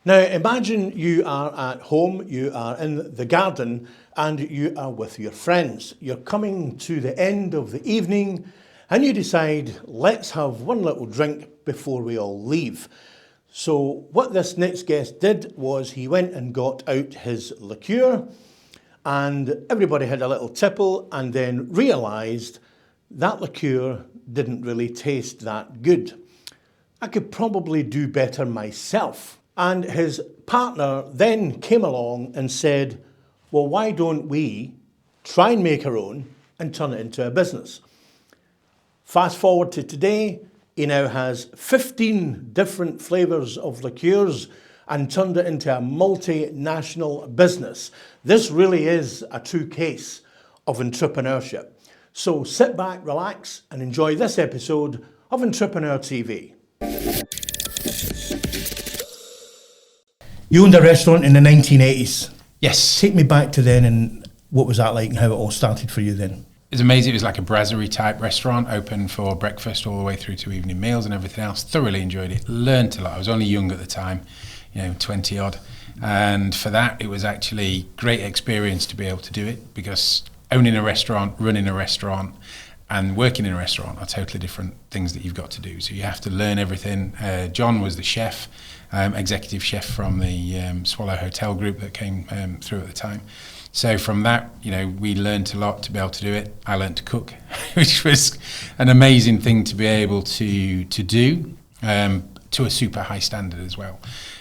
Now imagine you are at home, you are in the garden and you are with your friends. You're coming to the end of the evening and you decide, let's have one little drink before we all leave. So what this next guest did was he went and got out his liqueur and everybody had a little tipple and then realised that liqueur didn't really taste that good. I could probably do better myself. And his partner then came along and said, well, why don't we try and make our own and turn it into a business? Fast forward to today, he now has 15 different flavours of liqueurs and turned it into a multinational business. This really is a true case of entrepreneurship. So sit back, relax, and enjoy this episode of Entrepreneur TV. You owned a restaurant in the 1980s. Yes. Take me back to then and what was that like and how it all started for you then? It was amazing. It was like a brasserie type restaurant, open for breakfast all the way through to evening meals and everything else. Thoroughly enjoyed it. Learned a lot. I was only young at the time, 20 odd. And for that, it was actually great experience to be able to do it, because owning a restaurant, running a restaurant and working in a restaurant are totally different things that you've got to do. So you have to learn everything. John was the chef, executive chef from the Swallow Hotel group that came through at the time. So from that, we learned a lot to be able to do it. I learned to cook, which was an amazing thing to be able to do to a super high standard as well.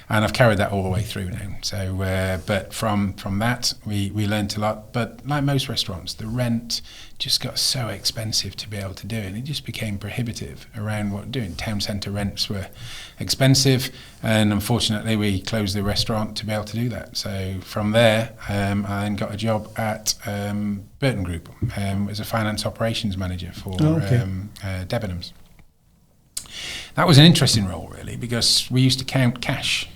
And I've carried that all the way through now. So, but from that, we learned a lot. But like most restaurants, the rent just got so expensive to be able to do it. And it just became prohibitive around what we're doing. Town centre rents were expensive. And unfortunately, we closed the restaurant to be able to do that. So from there, I then got a job at Burton Group as a finance operations manager for Debenhams. That was an interesting role, really, because we used to count cash.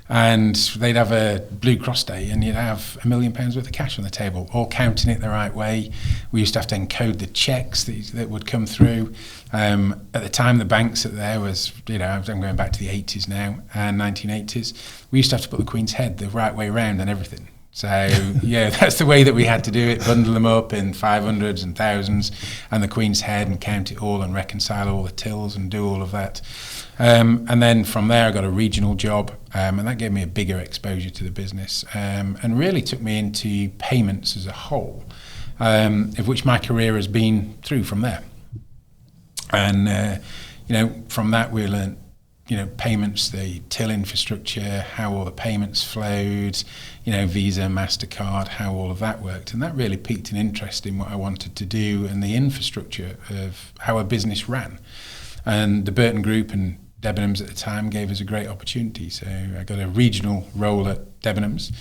And they'd have a Blue Cross day and you'd have £1 million worth of cash on the table, all counting it the right way. We used to have to encode the checks that would come through. At the time, the banks that there was, I'm going back to the 80s now, and 1980s, we used to have to put the Queen's head the right way around and everything. So, that's the way that we had to do it, bundle them up in 500s and thousands and the Queen's head and count it all and reconcile all the tills and do all of that. And then from there I got a regional job and that gave me a bigger exposure to the business and really took me into payments as a whole, of which my career has been through from there. And, from that we learned, payments, the till infrastructure, how all the payments flowed, Visa, MasterCard, how all of that worked. And that really piqued an interest in what I wanted to do and the infrastructure of how a business ran. And the Burton Group and Debenhams at the time gave us a great opportunity. So I got a regional role at Debenhams,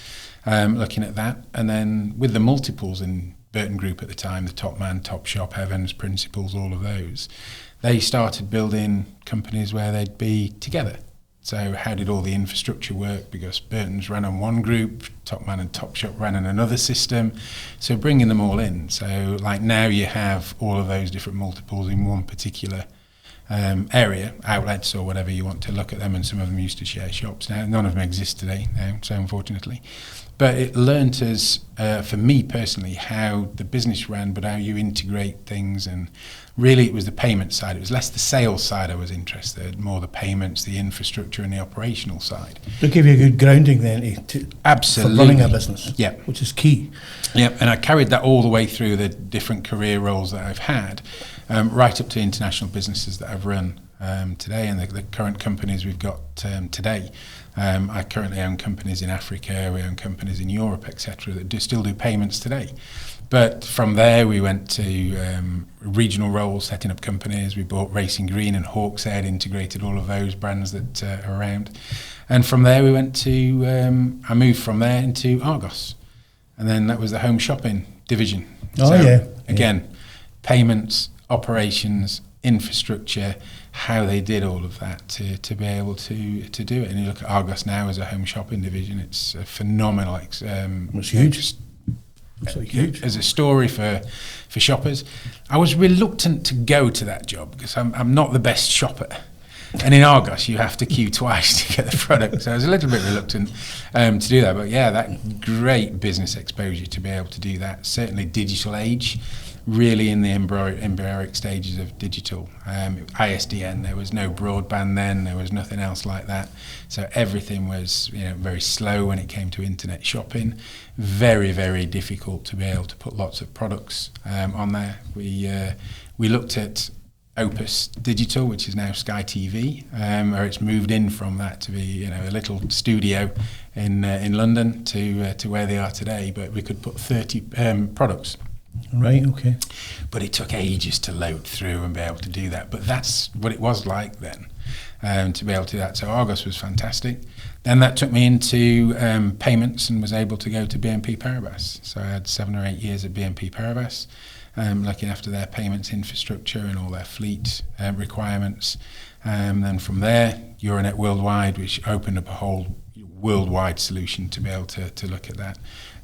looking at that. And then with the multiples in Burton Group at the time, the Top Man, Top Shop, Evans, Principals, all of those, they started building companies where they'd be together. So how did all the infrastructure work? Because Burton's ran on one group, Top Man and Top Shop ran on another system. So bringing them all in. So like now you have all of those different multiples in one particular area, outlets or whatever you want to look at them, and some of them used to share shops. Now none of them exist today now, so unfortunately. But it learnt us, for me personally, how the business ran, but how you integrate things. And really it was the payment side. It was less the sales side I was interested, more the payments, the infrastructure and the operational side. It'll give you a good grounding then Absolutely. For running a business, yeah, which is key. Yeah, and I carried that all the way through the different career roles that I've had, right up to international businesses that I've run today and the current companies we've got today. I currently own companies in Africa, we own companies in Europe, etc., that still do payments today. But from there we went to regional roles, setting up companies. We bought Racing Green and Hawkshead, integrated all of those brands that are around. And from there we went to, I moved from there into Argos. And then that was the home shopping division. Again, payments, operations, infrastructure, how they did all of that to be able to do it. And you look at Argos now as a home shopping division, it's a phenomenal. It's huge. Absolutely huge. As a story for shoppers. I was reluctant to go to that job because I'm not the best shopper. And in Argos, you have to queue twice to get the product. So I was a little bit reluctant to do that. But yeah, that great business exposure to be able to do that. Certainly digital age, really in the embryonic stages of digital. ISDN, there was no broadband then, there was nothing else like that. So everything was very slow when it came to internet shopping. Very, very difficult to be able to put lots of products on there. We looked at Opus Digital, which is now Sky TV, or it's moved in from that to be a little studio in London to where they are today. But we could put 30 products. Right, okay. But it took ages to load through and be able to do that. But that's what it was like then, to be able to do that. So Argos was fantastic. Then that took me into payments and was able to go to BNP Paribas. So I had 7 or 8 years at BNP Paribas, looking after their payments infrastructure and all their fleet requirements. Then from there, Euronet Worldwide, which opened up a whole worldwide solution to be able to look at that.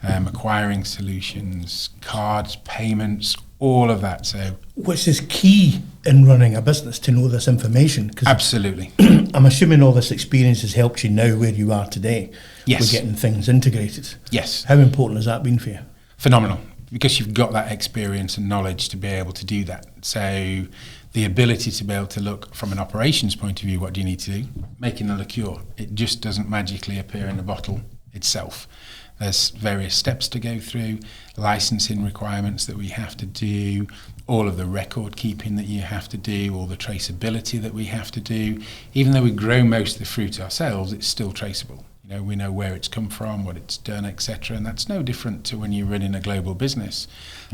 Acquiring solutions, cards, payments, all of that. So, which is key in running a business, to know this information. 'Cause absolutely. I'm assuming all this experience has helped you now where you are today. Yes. With getting things integrated. Yes. How important has that been for you? Phenomenal, because you've got that experience and knowledge to be able to do that. So the ability to be able to look from an operations point of view, what do you need to do? Making a liqueur. It just doesn't magically appear in the bottle itself. There's various steps to go through, licensing requirements that we have to do, all of the record keeping that you have to do, all the traceability that we have to do. Even though we grow most of the fruit ourselves, it's still traceable. We know where it's come from, what it's done, etc. And that's no different to when you're running a global business.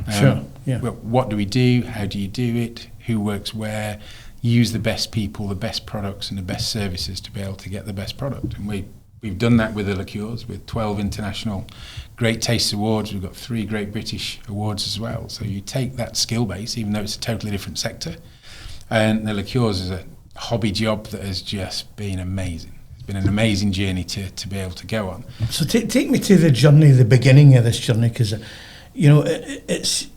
Sure, yeah. Well, what do we do? How do you do it? Who works where? Use the best people, the best products and the best services to be able to get the best product. And we've done that with the liqueurs, with 12 international Great Taste Awards. We've got 3 Great British Awards as well. So you take that skill base, even though it's a totally different sector, and the liqueurs is a hobby job that has just been amazing. It's been an amazing journey to be able to go on. So take me to the journey, the beginning of this journey, because it's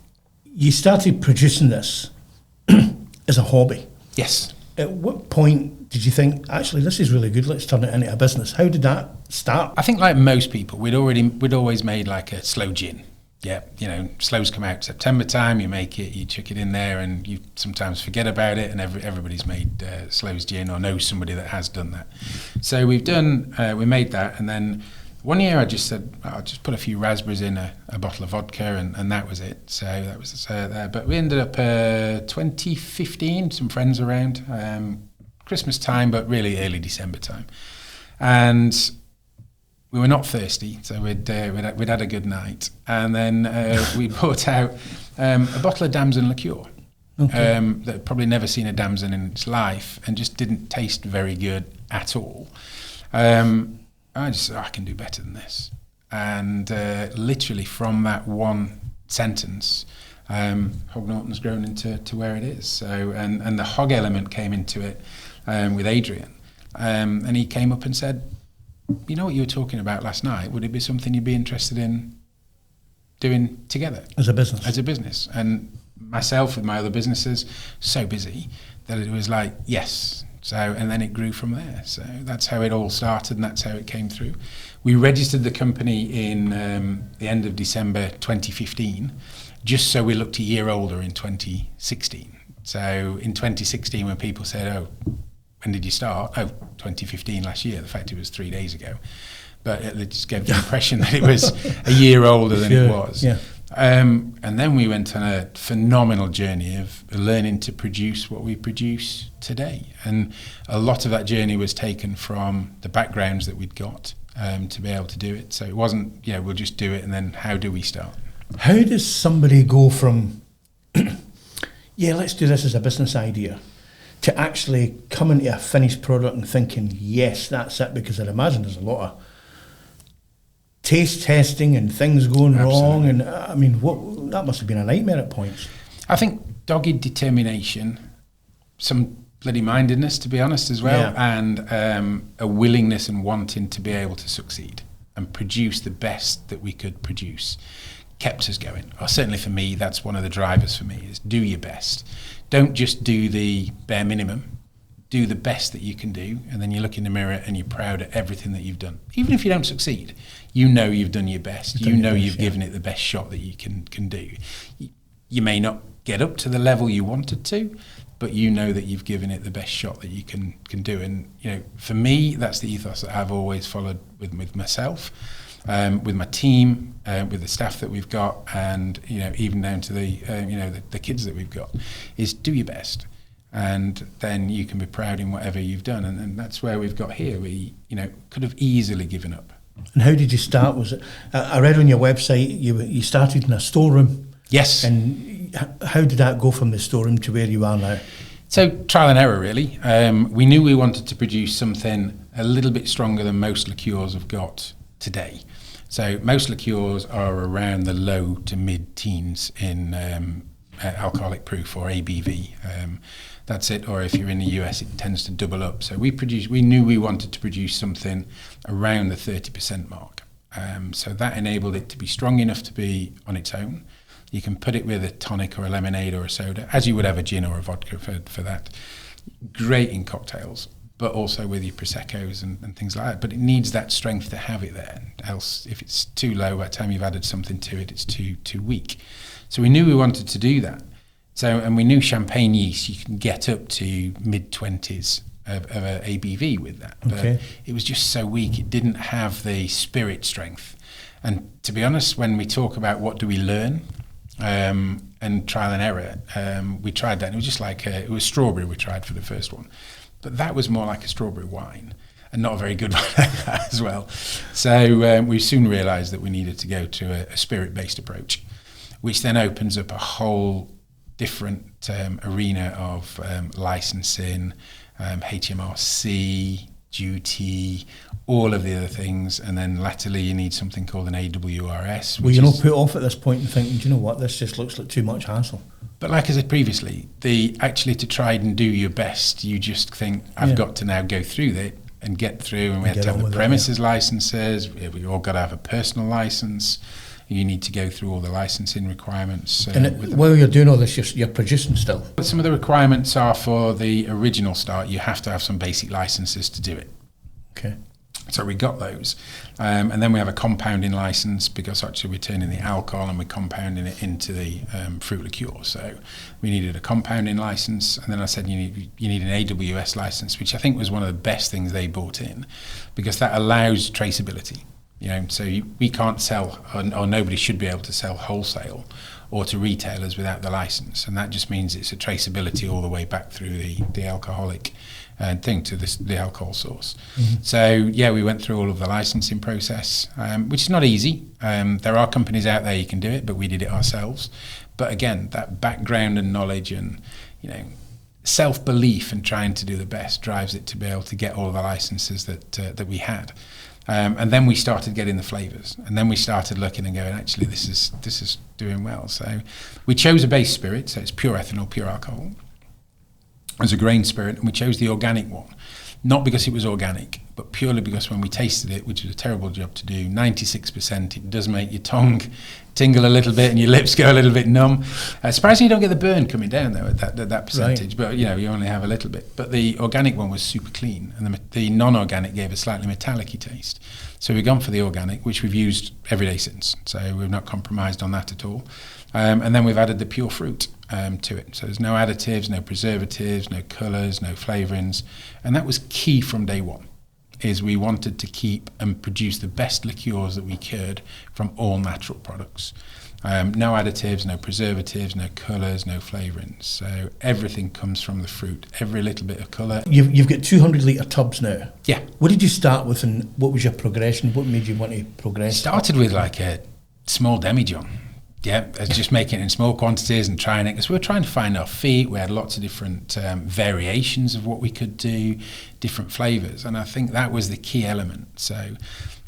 you started producing this as a hobby. Yes. At what point did you think, actually, this is really good, let's turn it into a business? How did that start? I think like most people, we'd always made like a slow gin. Yeah, slows come out September time, you make it, you chuck it in there, and you sometimes forget about it, and everybody's made slows gin or knows somebody that has done that. So we made that, and then one year I just said, I'll just put a few raspberries in a bottle of vodka, and that was it. So that was there. But we ended up 2015, some friends around, Christmas time, but really early December time. And we were not thirsty, so we'd had a good night. And then we brought out a bottle of damson liqueur. Okay. That had probably never seen a damson in its life and just didn't taste very good at all. I just said, I can do better than this. And literally from that one sentence, Hognaughton's grown into where it is. So and the hog element came into it with Adrian. And he came up and said, you know what you were talking about last night? Would it be something you'd be interested in doing together? As a business? As a business. And myself with my other businesses, so busy that it was like, yes. So, and then it grew from there. So that's how it all started, and that's how it came through. We registered the company in the end of December 2015, just so we looked a year older in 2016. So in 2016, when people said, oh, when did you start? Oh, 2015, last year. The fact it was 3 days ago. But it just gave the impression that it was a year older than it was. Yeah. And then we went on a phenomenal journey of learning to produce what we produce today. And a lot of that journey was taken from the backgrounds that we'd got to be able to do it. So it wasn't, we'll just do it and then how do we start? How does somebody go from, let's do this as a business idea, to actually coming to a finished product and thinking, yes, that's it? Because I'd imagine there's a lot of taste testing and things going wrong, and that must have been a nightmare at points. I think dogged determination, some bloody mindedness, to be honest, as well, and a willingness and wanting to be able to succeed and produce the best that we could produce kept us going. Or certainly for me, that's one of the drivers for me, is do your best. Don't just do the bare minimum. do the best that you can do, and then you look in the mirror and you're proud of everything that you've done. Even if you don't succeed, you know you've done your best. You've given it the best shot that you can do. You may not get up to the level you wanted to, but you know that you've given it the best shot that you can do. And for me, that's the ethos that I've always followed with myself, with my team, with the staff that we've got, and even down to the kids that we've got, is do your best. And then you can be proud in whatever you've done, and that's where we've got here. We, could have easily given up. And how did you start? Was it? I read on your website you started in a storeroom. Yes. And how did that go from the storeroom to where you are now? So trial and error, really. We knew we wanted to produce something a little bit stronger than most liqueurs have got today. So most liqueurs are around the low to mid-teens in alcoholic proof, or ABV. That's it. Or if you're in the US, it tends to double up. So we knew we wanted to produce something around the 30% mark. So that enabled it to be strong enough to be on its own. You can put it with a tonic or a lemonade or a soda, as you would have a gin or a vodka for that. Great in cocktails, but also with your Proseccos and things like that. But it needs that strength to have it there. Else, if it's too low, by the time you've added something to it, it's too weak. So we knew we wanted to do that. And we knew champagne yeast, you can get up to mid-20s of a ABV with that. Okay. But it was just so weak. It didn't have the spirit strength. And to be honest, when we talk about what do we learn, and trial and error, we tried that. And it was just like, it was strawberry we tried for the first one. But that was more like a strawberry wine, and not a very good one as well. So we soon realised that we needed to go to a spirit-based approach, which then opens up a whole different arena of licensing, HMRC, duty, all of the other things, and then latterly you need something called an AWRS. Well, you're not put off at this point and thinking, do you know what, this just looks like too much hassle. But like I said previously, actually to try and do your best, you just think, I've got to now go through that and get through, and we had to have the premises licenses, we all got to have a personal license. You need to go through all the licensing requirements. And while you're doing all this, you're producing still? But some of the requirements are for the original start, you have to have some basic licenses to do it. Okay. So we got those. And then we have a compounding license, because actually we're turning the alcohol and we're compounding it into the fruit liqueur. So we needed a compounding license. And then I said, you need an AWS license, which I think was one of the best things they brought in, because that allows traceability. So we can't sell, or nobody should be able to sell wholesale or to retailers without the license, and that just means it's a traceability all the way back through the alcoholic thing to the alcohol source. Mm-hmm. So we went through all of the licensing process, which is not easy. There are companies out there you can do it, but we did it ourselves. But again, that background and knowledge and self-belief and trying to do the best drives it to be able to get all the licenses that we had. And then we started getting the flavours, and then we started looking and going, actually, this is doing well. So we chose a base spirit, so it's pure ethanol, pure alcohol, as a grain spirit, and we chose the organic one, not because it was organic, but purely because when we tasted it, which was a terrible job to do, 96%, it does make your tongue tingle a little bit and your lips go a little bit numb. Surprisingly, you don't get the burn coming down though at that percentage, right. But you only have a little bit. But the organic one was super clean, and the non-organic gave a slightly metallic-y taste. So we've gone for the organic, which we've used every day since. So we've not compromised on that at all. And then we've added the pure fruit to it. So there's no additives, no preservatives, no colours, no flavourings. And that was key from day one, is we wanted to keep and produce the best liqueurs that we could from all natural products. No additives, no preservatives, no colours, no flavourings. So everything comes from the fruit, every little bit of colour. You've got 200 litre tubs now. Yeah. What did you start with, and what was your progression? What made you want to progress? Started with like a small demijohn. Yeah, just making it in small quantities and trying it, because we were trying to find our feet. We had lots of different variations of what we could do, different flavours, and I think that was the key element. So,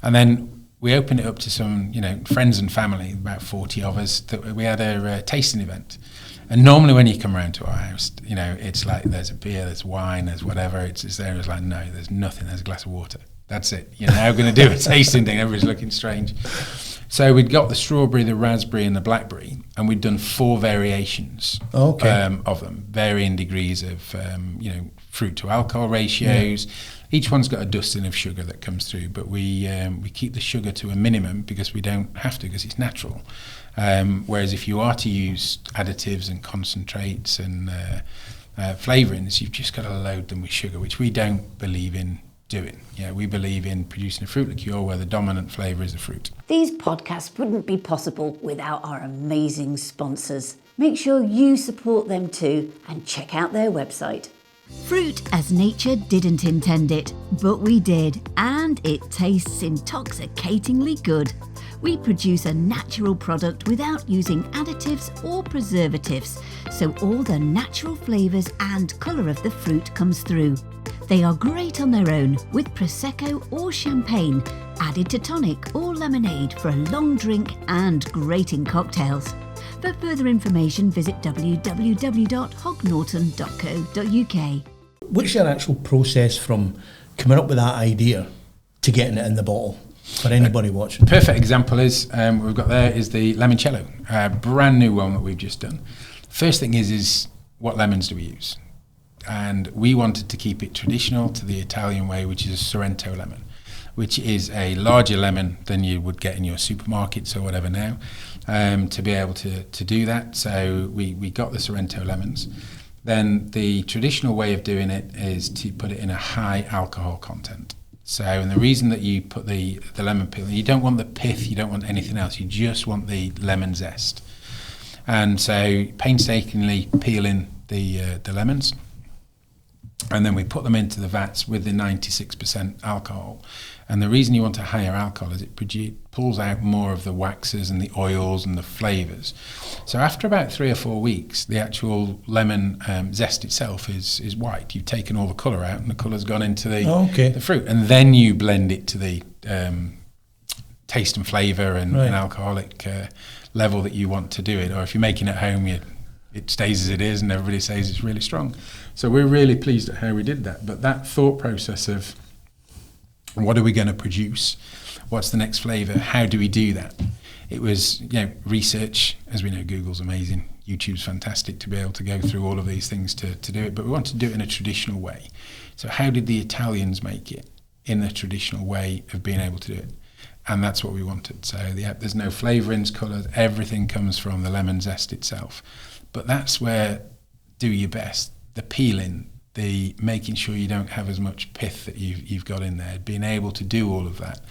and then we opened it up to some, friends and family, about 40 of us. That we had a tasting event, and normally when you come around to our house, it's like there's a beer, there's wine, there's whatever. It's there. It's like, no, there's nothing. There's a glass of water. That's it. You're now going to do a tasting thing. Everybody's looking strange. So we'd got the strawberry, the raspberry, and the blackberry, and we'd done 4 variations of them, varying degrees of fruit to alcohol ratios. Yeah. Each one's got a dusting of sugar that comes through, but we keep the sugar to a minimum because we don't have to, because it's natural. Whereas if you are to use additives and concentrates and flavourings, you've just got to load them with sugar, which we don't believe in doing. Yeah, we believe in producing a fruit liqueur where the dominant flavour is the fruit. These podcasts wouldn't be possible without our amazing sponsors. Make sure you support them too and check out their website. Fruit as nature didn't intend it, but we did, and it tastes intoxicatingly good. We produce a natural product without using additives or preservatives, so all the natural flavours and colour of the fruit comes through. They are great on their own, with Prosecco or Champagne, added to tonic or lemonade for a long drink and great in cocktails. For further information, visit www.hognorton.co.uk. What's your actual process from coming up with that idea to getting it in the bottle for anybody watching? Perfect example is, what we've got there is the Limoncello, a brand new one that we've just done. First thing is what lemons do we use? And we wanted to keep it traditional to the Italian way, which is a Sorrento lemon, which is a larger lemon than you would get in your supermarkets or whatever now, to be able to do that. So we got the Sorrento lemons. Then the traditional way of doing it is to put it in a high alcohol content. So, and the reason that you put the lemon peel, you don't want the pith, you don't want anything else, you just want the lemon zest. And so painstakingly peeling the lemons, and then we put them into the vats with the 96% alcohol. And the reason you want a higher alcohol is it pulls out more of the waxes and the oils and the flavours. So after about 3 or 4 weeks, the actual lemon zest itself is white. You've taken all the colour out and the colour's gone into the fruit. And then you blend it to the taste and flavour and alcoholic level that you want to do it. Or if you're making it at home, it stays as it is and everybody says it's really strong. So we're really pleased at how we did that. But that thought process of what are we going to produce? What's the next flavour? How do we do that? It was, research. As we know, Google's amazing. YouTube's fantastic to be able to go through all of these things to do it. But we wanted to do it in a traditional way. So how did the Italians make it in the traditional way of being able to do it? And that's what we wanted. So there's no flavourings, colours. Everything comes from the lemon zest itself. But that's where do your best. The peeling, the making sure you don't have as much pith that you've got in there, being able to do all of that,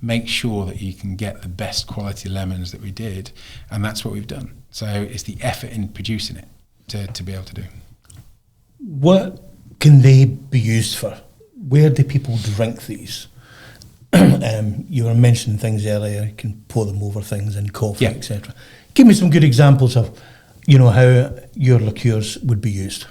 make sure that you can get the best quality lemons that we did, and that's what we've done. So it's the effort in producing it to be able to do. What can they be used for? Where do people drink these? You were mentioning things earlier, you can pour them over things in coffee, etc. Give me some good examples of how your liqueurs would be used.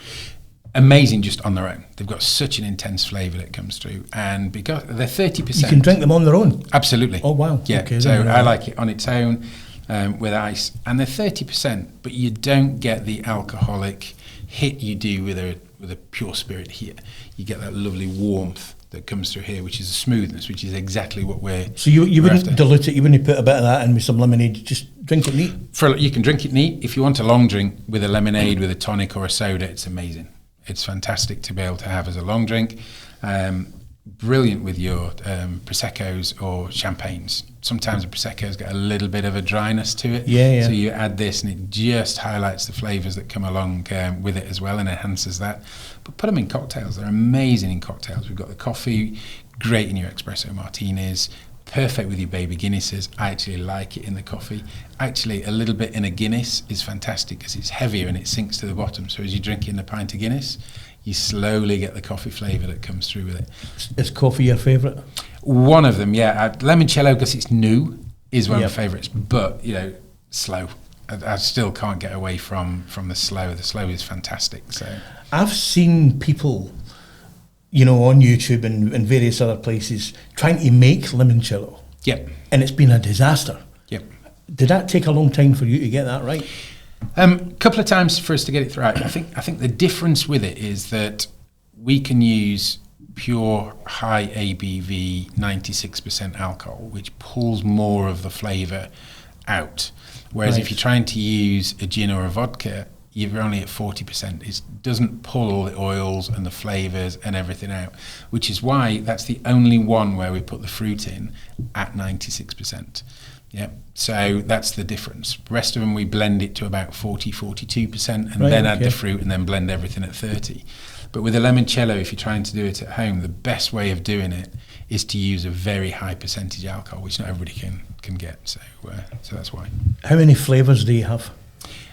Amazing just on their own. They've got such an intense flavour that comes through, and because they're 30%. You can drink them on their own? Absolutely. Oh, wow. Yeah, okay, so I like it on its own with ice, and they're 30%, but you don't get the alcoholic hit you do with a pure spirit here. You get that lovely warmth that comes through here, which is a smoothness, which is exactly what we're So you wouldn't after. dilute it, you wouldn't put a bit of that in with some lemonade, just drink it neat? You can drink it neat. If you want a long drink with a lemonade, with a tonic or a soda, it's amazing. It's fantastic to be able to have as a long drink. Brilliant with your Proseccos or Champagnes. Sometimes a Prosecco's got a little bit of a dryness to it. Yeah. So you add this and it just highlights the flavours that come along with it as well and enhances that. But put them in cocktails. They're amazing in cocktails. We've got the coffee, great in your espresso martinis, perfect with your baby Guinnesses. I actually like it in the coffee. Actually, a little bit in a Guinness is fantastic because it's heavier and it sinks to the bottom. So as you drink in a pint of Guinness, you slowly get the coffee flavour that comes through with it. Is coffee your favourite? One of them, yeah. Limoncello, because it's new, is one of my favourites. But, slow. I still can't get away from the slow. The slow is fantastic. So I've seen people, on YouTube and various other places trying to make limoncello. Yep. And it's been a disaster. Yep. Did that take a long time for you to get that right? Couple of times for us to get it right. I think the difference with it is that we can use pure high ABV 96% alcohol, which pulls more of the flavour out. Whereas if you're trying to use a gin or a vodka, you're only at 40%. It doesn't pull all the oils and the flavours and everything out, which is why that's the only one where we put the fruit in at 96%. Yeah, so that's the difference. The rest of them we blend it to about 42%, and then add the fruit and then blend everything at 30. But with a limoncello, if you're trying to do it at home, the best way of doing it is to use a very high percentage alcohol, which not everybody can get. So that's why. How many flavours do you have?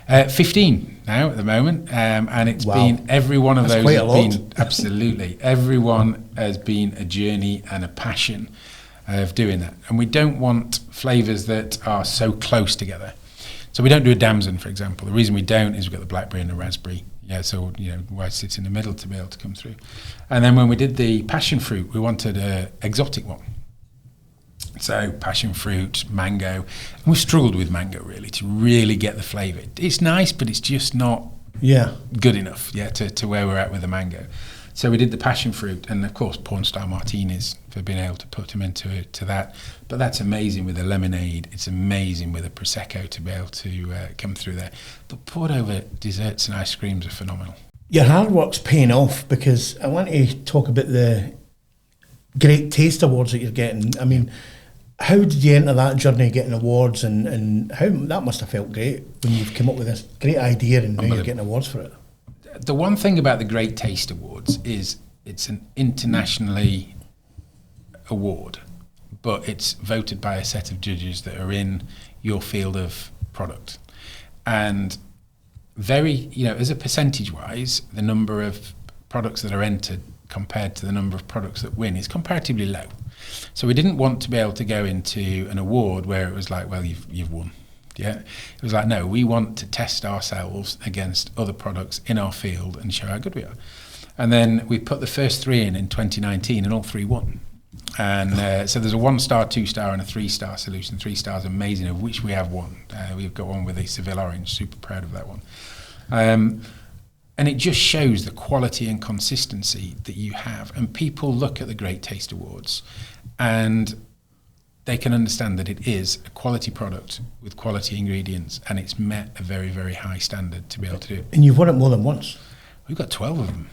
15 now at the moment, and it's been every one of those quite has a lot. been absolutely every one has been a journey and a passion of doing that. And we don't want flavours that are so close together. So we don't do a damson, for example. The reason we don't is we've got the blackberry and the raspberry. Yeah, so why it sits in the middle to be able to come through. And then when we did the passion fruit, we wanted an exotic one. So passion fruit, mango. And we've struggled with mango really to really get the flavour. It's nice, but it's just not good enough to where we're at with the mango. So we did the passion fruit, and of course porn-style martinis for being able to put them into that. But that's amazing with a lemonade. It's amazing with a prosecco to be able to come through there. But poured over desserts and ice creams are phenomenal. Your hard work's paying off, because I want to talk about the Great Taste Awards that you're getting. I mean, how did you enter that journey, getting awards, and how that must have felt great when you've come up with this great idea and now you're getting awards for it? The one thing about the Great Taste Awards is it's an internationally award, but it's voted by a set of judges that are in your field of product. And very, as a percentage-wise, the number of products that are entered compared to the number of products that win is comparatively low. So we didn't want to be able to go into an award where it was like, well, you've won. Yeah, it was like, no, we want to test ourselves against other products in our field and show how good we are. And then we put the first 3 in 2019, and all 3 won. And so there's a 1-star, 2-star, and a 3-star solution. 3 stars, amazing, of which we have one. We've got one with a Seville orange. Super proud of that one. And it just shows the quality and consistency that you have. And people look at the Great Taste Awards, and they can understand that it is a quality product with quality ingredients, and it's met a very, very high standard to be able to do it. And you've won it more than once. We've got 12 of them.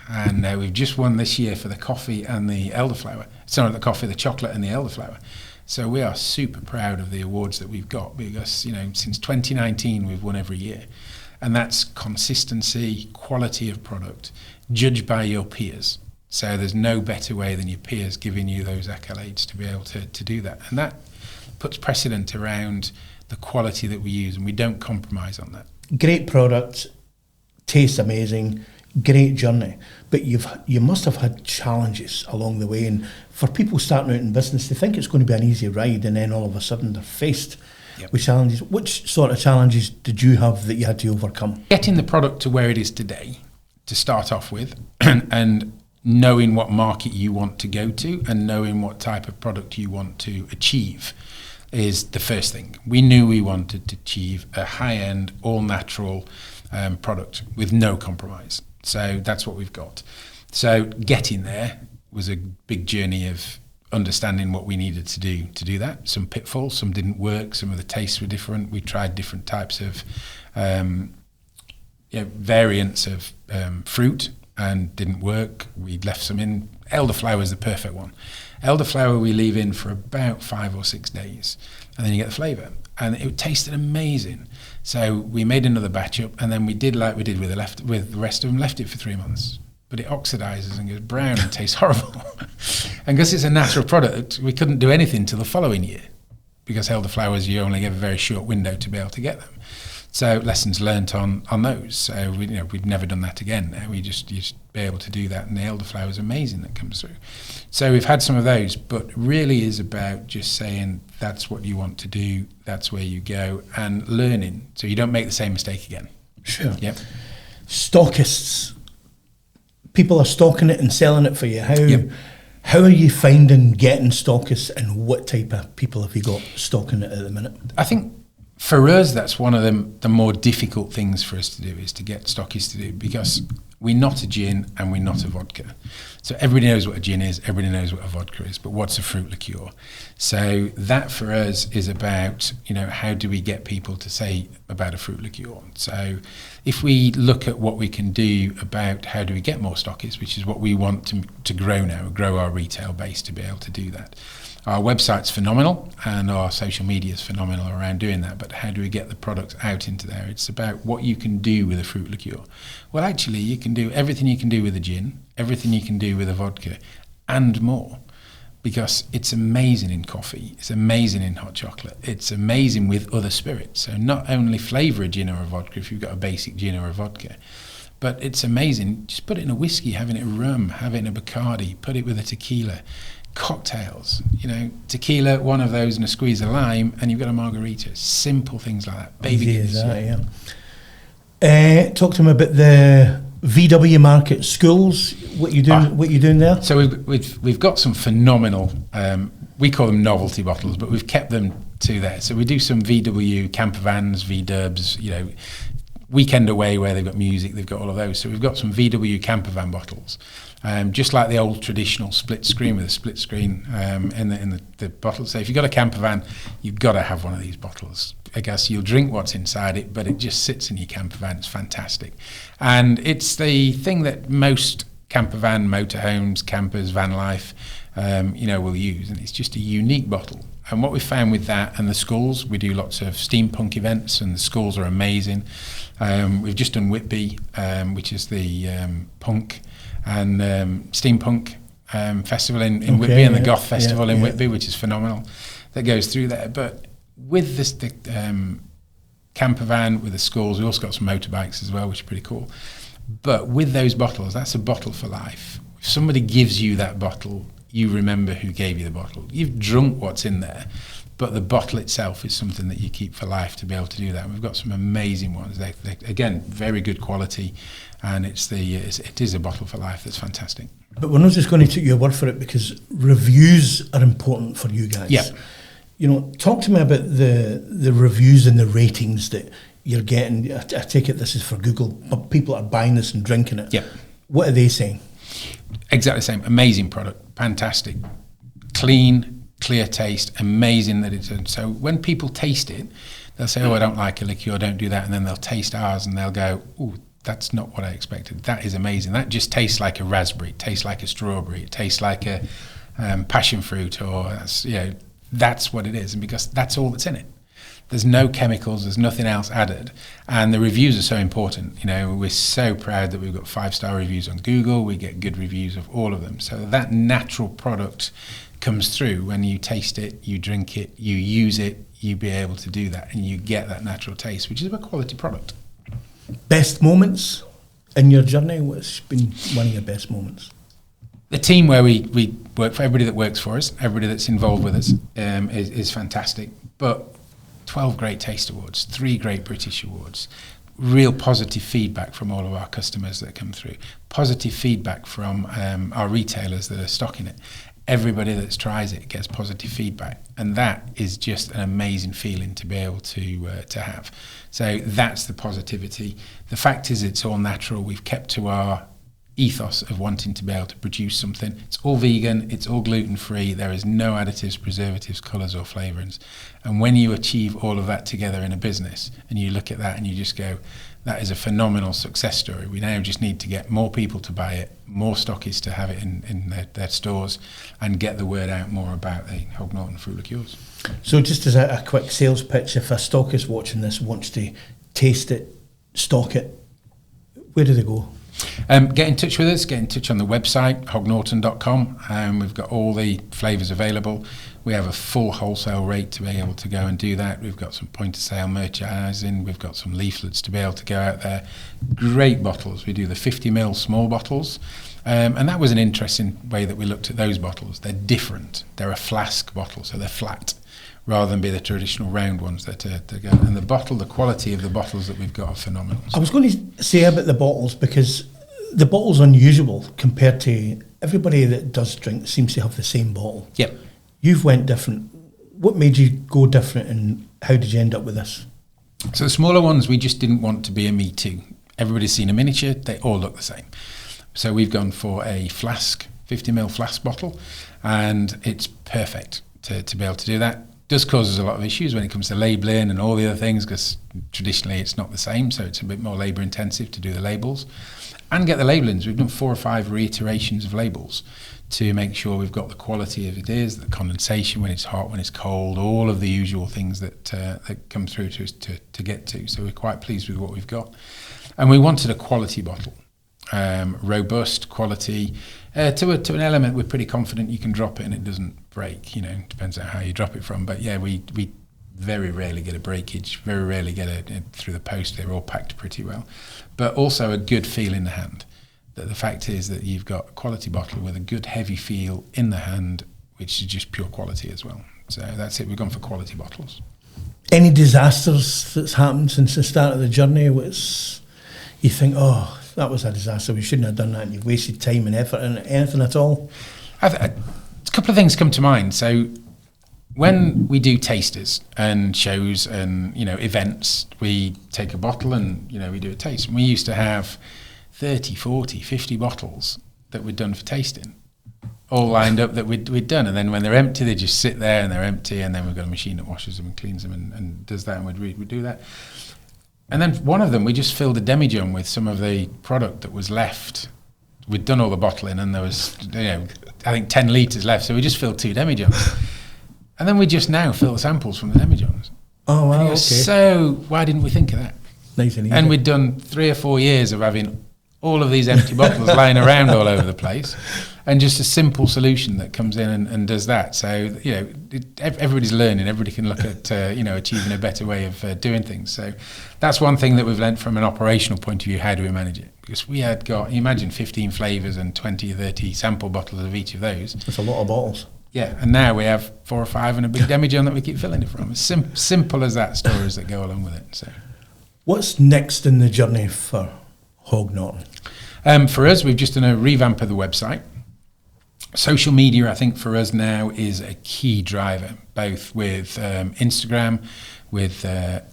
And we've just won this year for the coffee and the elderflower. Sorry, the coffee, the chocolate and the elderflower. So we are super proud of the awards that we've got, because, since 2019 we've won every year. And that's consistency, quality of product, judged by your peers. So there's no better way than your peers giving you those accolades to be able to do that. And that puts precedent around the quality that we use, and we don't compromise on that. Great product, tastes amazing, great journey. But you must have had challenges along the way. And for people starting out in business, they think it's going to be an easy ride, and then all of a sudden they're faced with challenges. Which sort of challenges did you have that you had to overcome? Getting the product to where it is today, to start off with, and knowing what market you want to go to and knowing what type of product you want to achieve is the first thing. We knew we wanted to achieve a high-end, all-natural product with no compromise. So that's what we've got. So getting there was a big journey of understanding what we needed to do that. Some pitfalls, some didn't work, some of the tastes were different. We tried different types of variants of fruit, and didn't work. We left some in. Elderflower is the perfect one. Elderflower we leave in for about 5 or 6 days, and then you get the flavour. And it tasted amazing. So we made another batch up, and then we did like we did with the rest of them, left it for 3 months. But it oxidises and goes brown and tastes horrible. And because it's a natural product, we couldn't do anything till the following year, because elderflowers, you only get a very short window to be able to get them. So lessons learnt on those. So we'd never done that again. Now we just be able to do that, and the elderflower is amazing that comes through. So we've had some of those, but really is about just saying that's what you want to do, that's where you go, and learning so you don't make the same mistake again. Sure. Yep. Stockists, people are stocking it and selling it for you. How are you finding getting stockists, and what type of people have you got stocking it at the minute? I think for us, that's one of the more difficult things for us to do, is to get stockists to do, because We're not a gin and we're not a vodka. So everybody knows what a gin is, everybody knows what a vodka is, but what's a fruit liqueur? So that for us is about, how do we get people to say about a fruit liqueur? So if we look at what we can do about how do we get more stockists, which is what we want to grow now, grow our retail base to be able to do that. Our website's phenomenal and our social media is phenomenal around doing that, but how do we get the products out into there? It's about what you can do with a fruit liqueur. Well, actually, you can do everything you can do with a gin, everything you can do with a vodka, and more, because it's amazing in coffee, it's amazing in hot chocolate, it's amazing with other spirits. So not only flavour a gin or a vodka if you've got a basic gin or a vodka, but it's amazing. Just put it in a whiskey, have it in a rum, have it in a Bacardi, put it with a tequila. Cocktails, tequila, one of those and a squeeze of lime, and you've got a margarita. Simple things like that. Baby Easy as that, yeah. Talk to me about the VW market schools. What you doing? What you doing there? So we've got some phenomenal. We call them novelty bottles, but we've kept them to there. So we do some VW camper vans, V-dubs, weekend away where they've got music, they've got all of those. So we've got some VW camper van bottles. Just like the old traditional split screen with a split screen in the bottle. So if you've got a camper van, you've got to have one of these bottles. I guess you'll drink what's inside it, but it just sits in your camper van. It's fantastic. And it's the thing that most camper van, motorhomes, campers, van life, will use. And it's just a unique bottle. And what we found with that and the schools, we do lots of steampunk events and the schools are amazing. We've just done Whitby, which is the punk and steampunk festival in Whitby, and the Goth Festival in Whitby, which is phenomenal, that goes through there. But with this the camper van, with the schools, we also got some motorbikes as well, which is pretty cool. But with those bottles, that's a bottle for life. If somebody gives you that bottle, you remember who gave you the bottle. You've drunk what's in there, but the bottle itself is something that you keep for life to be able to do that. And we've got some amazing ones. They again, very good quality, and it is a bottle for life that's fantastic. But we're not just going to take your word for it, because reviews are important for you guys. Yeah. Talk to me about the reviews and the ratings that you're getting. I take it this is for Google, but people are buying this and drinking it. Yeah. What are they saying? Exactly the same. Amazing product. Fantastic. Clean, clear taste. Amazing that it's... So when people taste it, they'll say, I don't like a liqueur, don't do that. And then they'll taste ours and they'll go, that's not what I expected. That is amazing. That just tastes like a raspberry. It tastes like a strawberry. It tastes like a passion fruit, or that's what it is. And because that's all that's in it. There's no chemicals, there's nothing else added. And the reviews are so important. We're so proud that we've got 5-star reviews on Google. We get good reviews of all of them. So that natural product comes through when you taste it, you drink it, you use it, you be able to do that, and you get that natural taste, which is a quality product. Best moments in your journey? What's been one of your best moments? The team where we work for, everybody that works for us, everybody that's involved with us, is fantastic. But 12 great taste awards, 3 great British awards, real positive feedback from all of our customers that come through, positive feedback from our retailers that are stocking it. Everybody that tries it gets positive feedback, and that is just an amazing feeling to be able to have. So that's the positivity. The fact is, it's all natural. We've kept to our ethos of wanting to be able to produce something. It's all vegan, it's all gluten-free, there is no additives, preservatives, colours or flavourings. And when you achieve all of that together in a business, and you look at that and you just go, that is a phenomenal success story. We now just need to get more people to buy it, more stockists to have it in their stores, and get the word out more about the Hognaughton fruit liqueurs. So just as a quick sales pitch, if a stockist watching this wants to taste it, stock it, where do they go? Get in touch with us, get in touch on the website, hognaughton.com. We've got all the flavours available. We have a full wholesale rate to be able to go and do that. We've got some point of sale merchandising. We've got some leaflets to be able to go out there. Great bottles. We do the 50ml small bottles. And that was an interesting way that we looked at those bottles. They're different. They're a flask bottle, so they're flat, rather than be the traditional round ones that go. And the quality of the bottles that we've got are phenomenal. I was going to say about the bottles, because the bottle's unusual compared to everybody that does drink seems to have the same bottle. Yep. You've went different. What made you go different, and how did you end up with this? So the smaller ones, we just didn't want to be a me too. Everybody's seen a miniature, they all look the same. So we've gone for a flask, 50ml flask bottle, and it's perfect to be able to do that. Does cause us a lot of issues when it comes to labelling and all the other things, because traditionally it's not the same, so it's a bit more labour intensive to do the labels and get the labellings. We've done 4 or 5 reiterations of labels to make sure we've got the quality of it is, the condensation when it's hot, when it's cold, all of the usual things that come through to us to get to. So we're quite pleased with what we've got. And we wanted a quality bottle, robust quality, to an element we're pretty confident you can drop it and it doesn't break. Depends on how you drop it from. But yeah, we very rarely get a breakage, very rarely get it through the post. They're all packed pretty well. But also a good feel in the hand. That the fact is that you've got a quality bottle with a good heavy feel in the hand, which is just pure quality as well. So that's it. We've gone for quality bottles. Any disasters that's happened since the start of the journey? Was you think, oh, that was a disaster, we shouldn't have done that, and you've wasted time and effort, and anything at all? A couple of things come to mind. So when we do tasters and shows and events, we take a bottle and we do a taste. And we used to have 30, 40, 50 bottles that we'd done for tasting, all lined up that we'd done. And then when they're empty, they just sit there and they're empty. And then we've got a machine that washes them and cleans them and does that, and we'd do that. And then one of them, we just filled a demijohn with some of the product that was left. We'd done all the bottling and there was, I think 10 litres left. So we just filled 2 demijohns. And then we just now fill the samples from the demijohns. Oh, wow, okay. So why didn't we think of that? Nice and easy. And we'd done 3 or 4 years of having all of these empty bottles lying around all over the place, and just a simple solution that comes in and does that. So everybody's learning. Everybody can look at achieving a better way of doing things. So that's one thing that we've learned from an operational point of view. How do we manage it? Because we had got, you imagine 15 flavours and 20 or 30 sample bottles of each of those. That's a lot of bottles. Yeah, and now we have 4 or 5 and a big demijohn that we keep filling it from. It's simple as that, stories that go along with it. So, what's next in the journey for Hog Norton? For us, we've just done a revamp of the website. Social media, I think, for us now is a key driver, both with Instagram, with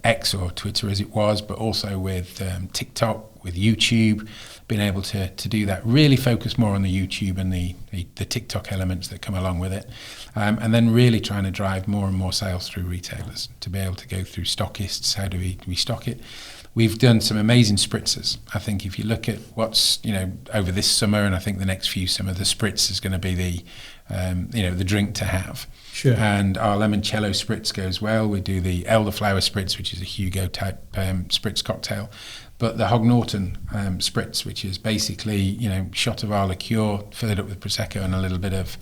X or Twitter as it was, but also with TikTok, with YouTube, being able to do that. Really focus more on the YouTube and the TikTok elements that come along with it. And then really trying to drive more and more sales through retailers, to be able to go through Stockists. How do we stock it? We've done some amazing spritzers. I think if you look at what's, over this summer and I think the next few summer, the spritz is going to be the drink to have. Sure. And our limoncello spritz goes well. We do the elderflower spritz, which is a Hugo type spritz cocktail. But the Hog Norton spritz, which is basically, shot of our liqueur, fill it up with Prosecco and a little bit of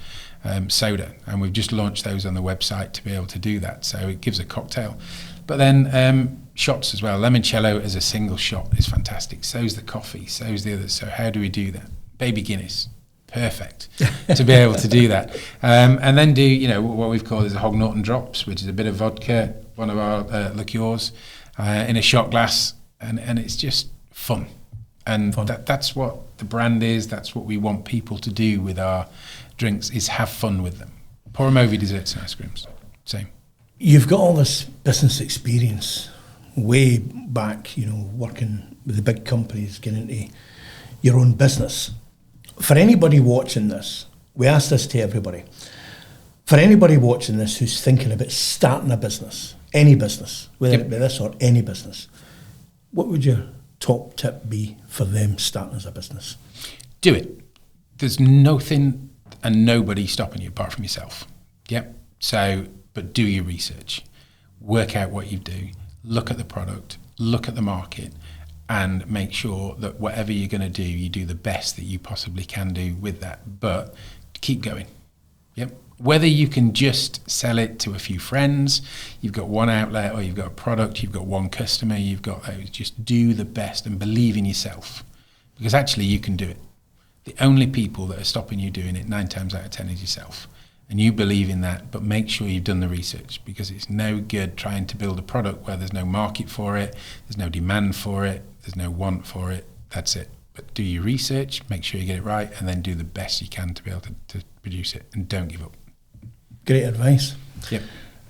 soda. And we've just launched those on the website to be able to do that. So it gives a cocktail. But then shots as well. Limoncello as a single shot is fantastic. So's the coffee, so's the others. So how do we do that? Baby Guinness. Perfect to be able to do that. And then do, what we've called is a Hog Norton drops, which is a bit of vodka, one of our liqueurs, in a shot glass. And it's just fun. And that's what the brand is. That's what we want people to do with our drinks, is have fun with them. Pour them over desserts and ice creams. Same. You've got all this business experience way back, working with the big companies, getting into your own business. For anybody watching this, we ask this to everybody. For anybody watching this who's thinking about starting a business, any business, whether it be this or any business, what would your top tip be for them starting as a business? Do it. There's nothing and nobody stopping you apart from yourself. Yep. So, but do your research. Work out what you do. Look at the product. Look at the market. And make sure that whatever you're going to do, you do the best that you possibly can do with that. But keep going. Yep. Whether you can just sell it to a few friends, you've got one outlet, or you've got a product, you've got one customer, you've got those. Just do the best and believe in yourself, because actually you can do it. The only people that are stopping you doing it 9 times out of 10 is yourself. And you believe in that, but make sure you've done the research, because it's no good trying to build a product where there's no market for it, there's no demand for it, there's no want for it. That's it. But do your research, make sure you get it right, and then do the best you can to be able to produce it, and don't give up. Great advice. Yep.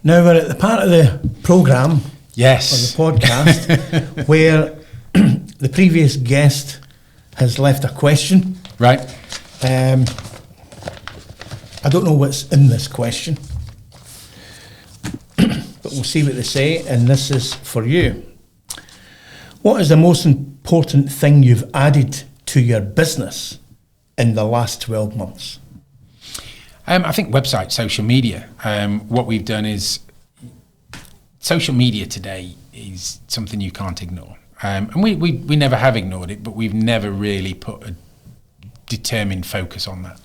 Now we're at the part of the programme, yes, or the podcast, where the previous guest has left a question. Right. I don't know what's in this question, but we'll see what they say, and this is for you. What is the most important thing you've added to your business in the last 12 months? I think website, social media. What we've done is, social media today is something you can't ignore. And we never have ignored it, but we've never really put a determined focus on that.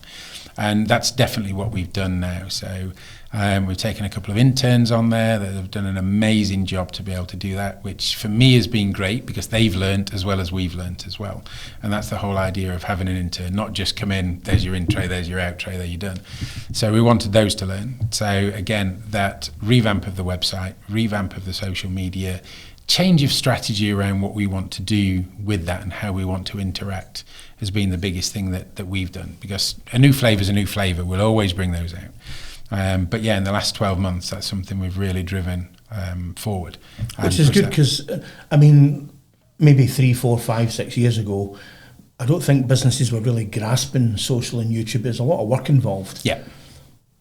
And that's definitely what we've done now. So we've taken a couple of interns on there that have done an amazing job to be able to do that, which for me has been great because they've learnt as well as we've learnt as well. And that's the whole idea of having an intern, not just come in, there's your intro, there's your outro, there you're done. So we wanted those to learn. So again, that revamp of the website, revamp of the social media, change of strategy around what we want to do with that and how we want to interact has been the biggest thing that we've done, because a new flavour is a new flavour. We'll always bring those out. But yeah, in the last 12 months, that's something we've really driven forward. Which is good because, I mean, maybe 3, 4, 5, 6 years ago, I don't think businesses were really grasping social and YouTube. There's a lot of work involved. Yeah.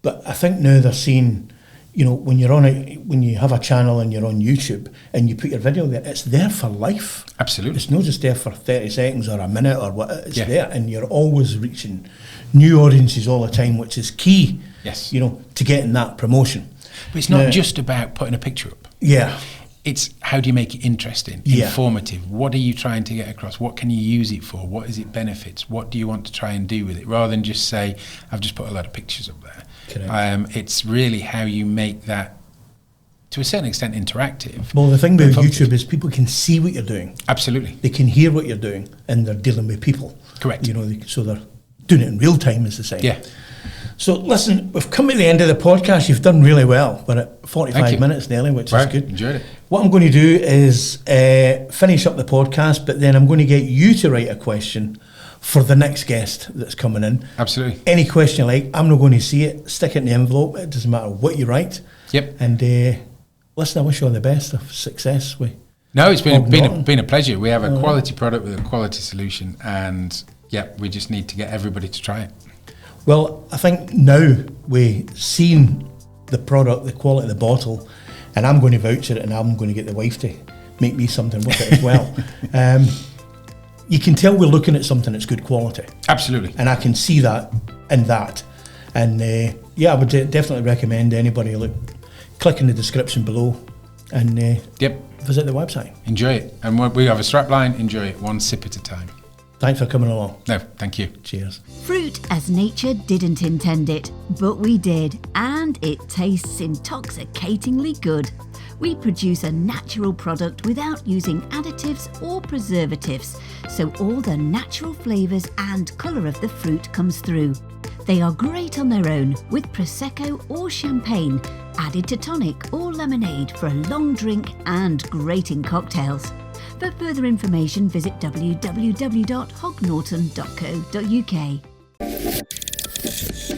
But I think now they're seeing, you know, when you have a channel and you're on YouTube and you put your video there, it's there for life. Absolutely. It's not just there for 30 seconds or a minute or what. It's there, and you're always reaching new audiences all the time, which is key. Yes. You know, to getting that promotion. But it's not just about putting a picture up. Yeah. It's how do you make it interesting, informative? What are you trying to get across? What can you use it for? What is it benefits? What do you want to try and do with it? Rather than just say, I've just put a lot of pictures up there. Correct. It's really how you make that, to a certain extent, interactive. Well, the thing about YouTube is people can see what you're doing. Absolutely. They can hear what you're doing, and they're dealing with people. Correct. You know, so they're doing it in real time, as they say. Yeah. So listen, we've come to the end of the podcast. You've done really well. We're at 45 minutes nearly, which is good. Enjoyed it. What I'm going to do is finish up the podcast, but then I'm going to get you to write a question for the next guest that's coming in. Absolutely. Any question you like, I'm not going to see it. Stick it in the envelope. It doesn't matter what you write. Yep. And listen, I wish you all the best of success with. No, it's been a pleasure. We have a quality product with a quality solution, and we just need to get everybody to try it. Well, I think now we've seen the product, the quality of the bottle, and I'm going to vouch it, and I'm going to get the wife to make me something with it as well. You can tell we're looking at something that's good quality. Absolutely. And I can see that in that. And I would definitely recommend anybody click in the description below and visit the website. Enjoy it. And we have a strap line, enjoy it, one sip at a time. Thanks for coming along. No, thank you. Cheers. Fruit as nature didn't intend it, but we did, and it tastes intoxicatingly good. We produce a natural product without using additives or preservatives, so all the natural flavours and colour of the fruit comes through. They are great on their own, with Prosecco or Champagne, added to tonic or lemonade for a long drink and great in cocktails. For further information, visit www.hognorton.co.uk.